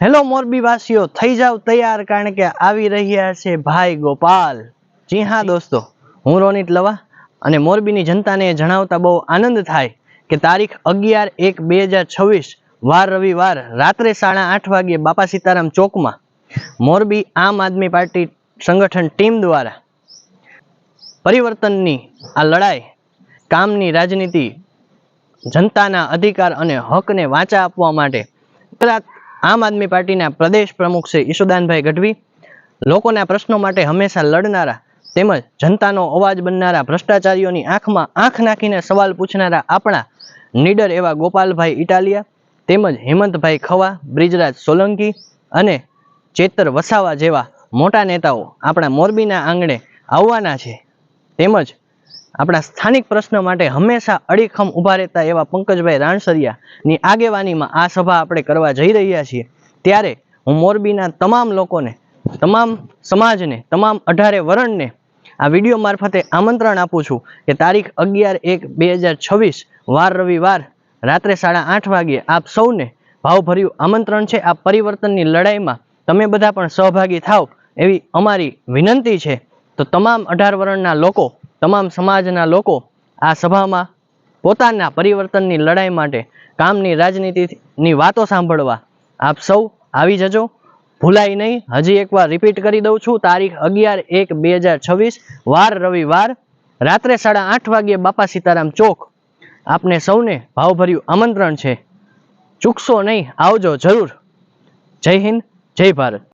Hello Morbi વાસીઓ, થઈ જાવ તૈયાર કારણ કે આવી રહ્યા છે ભાઈ ગોપાલ। જી હા દોસ્તો, હું રોનિત લવા અને મોરબીની જનતાને જણાવતા બહુ આનંદ થાય કે તારીખ 11/1/2026 વાર રવિવાર રાત્રે 8:30 વાગ્યે બાપા સીતારામ ચોકમાં મોરબી આમ આદમી પાર્ટી સંગઠન ટીમ દ્વારા પરિવર્તનની આ લડાઈ, કામની રાજનીતિ, જનતાના અધિકાર અને હકને વાચા આપવા માટે આમ આદમી પાર્ટીના પ્રદેશ પ્રમુખ છે ઈશુદાનભાઈ ગઢવી, લોકોના પ્રશ્નો માટે હંમેશા લડનારા તેમજ જનતાનો અવાજ બનનારા, ભ્રષ્ટાચારીઓની આંખમાં આંખ નાખીને સવાલ પૂછનારા આપણા નીડર એવા ગોપાલભાઈ ઇટાલિયા તેમજ હેમંતભાઈ ખવા, બ્રિજરાજ સોલંકી અને ચેતર વસાવા જેવા મોટા નેતાઓ આપણા મોરબીના આંગણે આવવાના છે। તેમજ આપણા સ્થાનિક પ્રશ્ન માટે હંમેશા અડીખમ ઊભા રહેતા એવા પંકજભાઈ રાણસરિયાની આગેવાનીમાં આ સભા આપણે કરવા જઈ રહ્યા છીએ। ત્યારે હું મોરબીના તમામ લોકોને, તમામ સમાજને, તમામ 18 વર્ણને આ વિડીયો મારફતે આમંત્રણ આપું છું કે તારીખ 11/1/2026 વાર રવિવાર રાત્રે 8:30 વાગ્યે આપ સૌને ભાવભર્યું આમંત્રણ છે। આ પરિવર્તનની લડાઈમાં તમે બધા પણ સહભાગી થાવ એવી અમારી વિનંતી છે। તો તમામ 18 વર્ણના લોકો, તમામ સમાજના લોકો આ સભામાં પોતાના પરિવર્તનની લડાઈ માટે, કામની રાજનીતિની વાતો સાંભળવા આપ સૌ આવી જજો, ભૂલાય નહીં। હજી એકવાર રિપીટ કરી દઉં છું, તારીખ 11/1/2026 વાર રવિવાર રાત્રે 8:30 વાગ્યે બાપા સીતારામ ચોક આપને સૌને ભાવભર્યું આમંત્રણ છે। ચૂકશો નહીં, આવજો જરૂર। જય હિન્દ, જય ભારત।